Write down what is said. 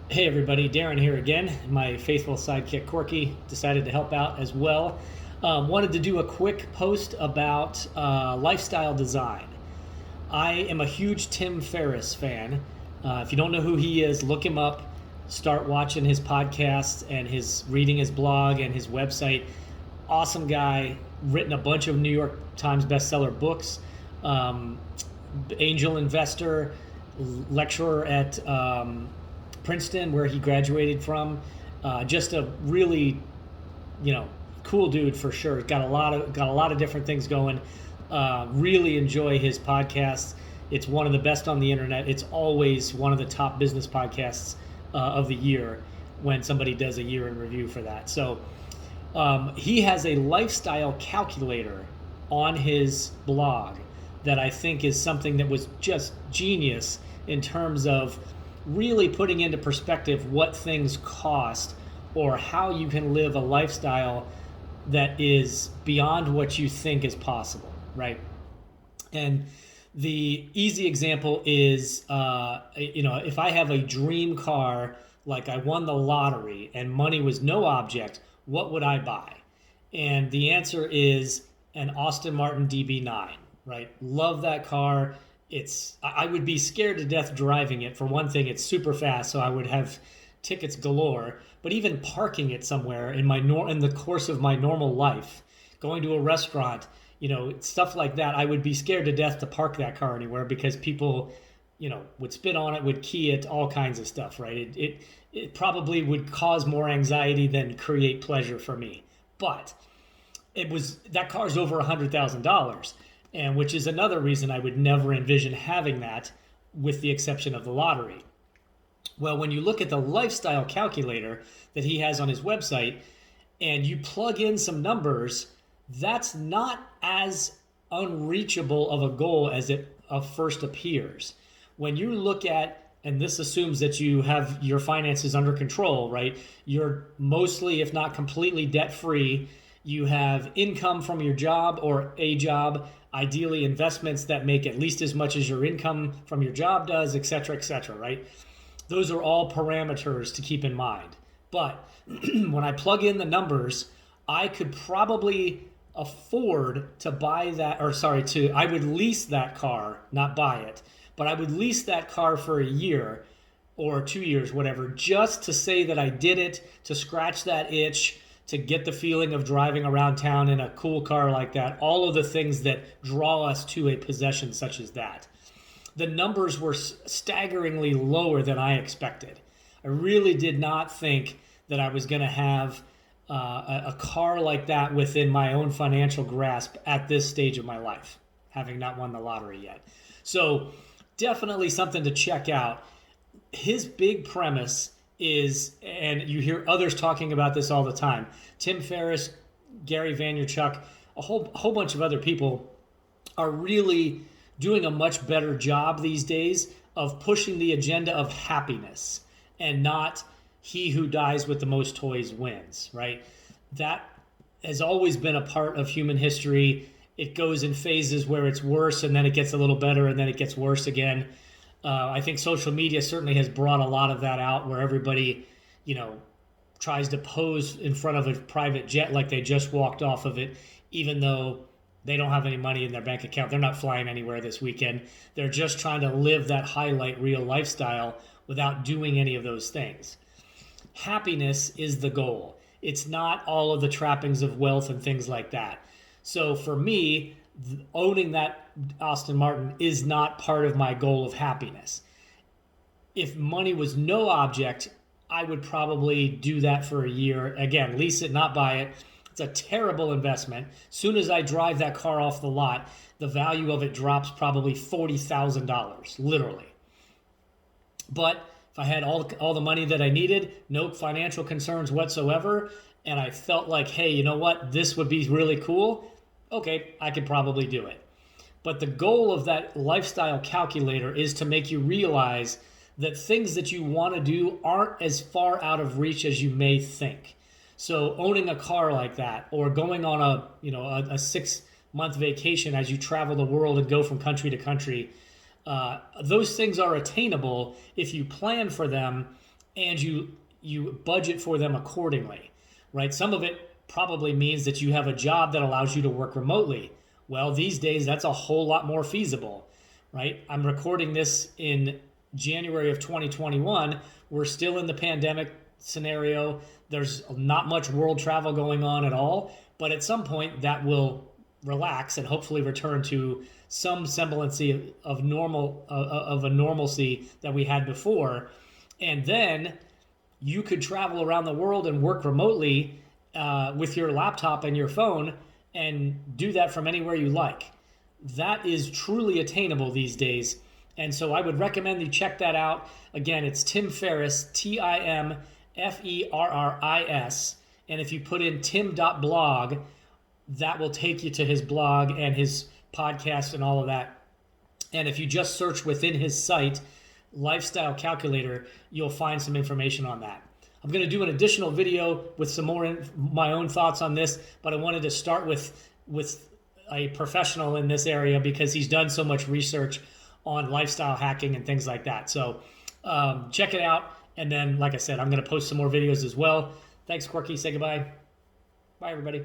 Hey everybody, Darren here again. My faithful sidekick Corky decided to help out as well. Wanted to do a quick post about lifestyle design. I am a huge Tim Ferriss fan. If you don't know who he is, look him up. Start watching his podcasts and his reading his blog and his website. Awesome guy, written a bunch of New York Times bestseller books. Um, Angel investor, lecturer at Princeton, where he graduated from. Just a really, you know, cool dude for sure. Got a lot of different things going. Really enjoy his podcasts. It's one of the best on the internet. It's always one of the top business podcasts of the year when somebody does a year in review for that. So he has a lifestyle calculator on his blog that I think is something that was just genius in terms of really putting into perspective what things cost or how you can live a lifestyle that is beyond what you think is possible, right? And the easy example is, if I have a dream car, like I won the lottery and money was no object, what would I buy? And the answer is an Austin Martin DB9, right? Love that car. I would be scared to death driving it. For one thing, it's super fast, so I would have tickets galore. But even parking it somewhere in the course of my normal life, going to a restaurant, stuff like that, I would be scared to death to park that car anywhere because people, would spit on it, would key it, all kinds of stuff, right? It probably would cause more anxiety than create pleasure for me. But that car's over $100,000, and which is another reason I would never envision having that, with the exception of the lottery. Well, when you look at the lifestyle calculator that he has on his website and you plug in some numbers, that's not as unreachable of a goal as it first appears. When you look at, and this assumes that you have your finances under control, right? You're mostly, if not completely, debt free. You have income from your job or a job, ideally investments that make at least as much as your income from your job does, et cetera, right? Those are all parameters to keep in mind. But when I plug in the numbers, I could probably afford to buy that, I would lease that car, not buy it, but I would lease that car for a year or 2 years, whatever, just to say that I did it, to scratch that itch, to get the feeling of driving around town in a cool car like that, all of the things that draw us to a possession such as that. The numbers were staggeringly lower than I expected. I really did not think that I was going to have a car like that within my own financial grasp at this stage of my life, having not won the lottery yet. So definitely something to check out. His big premise is, and you hear others talking about this all the time, Tim Ferriss, Gary Vaynerchuk, a whole bunch of other people are really doing a much better job these days of pushing the agenda of happiness and not he who dies with the most toys wins, right? That has always been a part of human history. It goes in phases where it's worse and then it gets a little better and then it gets worse again. I think social media certainly has brought a lot of that out, where everybody, tries to pose in front of a private jet like they just walked off of it, even though they don't have any money in their bank account. They're not flying anywhere this weekend. They're just trying to live that highlight reel lifestyle without doing any of those things. Happiness is the goal. It's not all of the trappings of wealth and things like that. So for me, owning that Aston Martin is not part of my goal of happiness. If money was no object, I would probably do that for a year. Again, lease it, not buy it. It's a terrible investment. Soon as I drive that car off the lot, the value of it drops probably $40,000, literally. But if I had all the money that I needed, no financial concerns whatsoever, and I felt like, hey, you know what, this would be really cool, okay, I could probably do it. But the goal of that lifestyle calculator is to make you realize that things that you want to do aren't as far out of reach as you may think. So owning a car like that, or going on a 6-month vacation as you travel the world and go from country to country, those things are attainable if you plan for them and you budget for them accordingly, right? Some of it probably means that you have a job that allows you to work remotely. Well, these days that's a whole lot more feasible, right? I'm recording this in January of 2021. We're still in the pandemic scenario. There's not much world travel going on at all, but at some point that will relax and hopefully return to some semblance of a normalcy that we had before. And then you could travel around the world and work remotely with your laptop and your phone and do that from anywhere you like. That is truly attainable these days. And so I would recommend you check that out. Again, it's Tim Ferriss, TimFerriss. And if you put in tim.blog, that will take you to his blog and his podcast and all of that. And if you just search within his site, Lifestyle Calculator, you'll find some information on that. I'm going to do an additional video with some more my own thoughts on this, but I wanted to start with a professional in this area because he's done so much research on lifestyle hacking and things like that. So check it out. And then, like I said, I'm going to post some more videos as well. Thanks, Quirky. Say goodbye. Bye, everybody.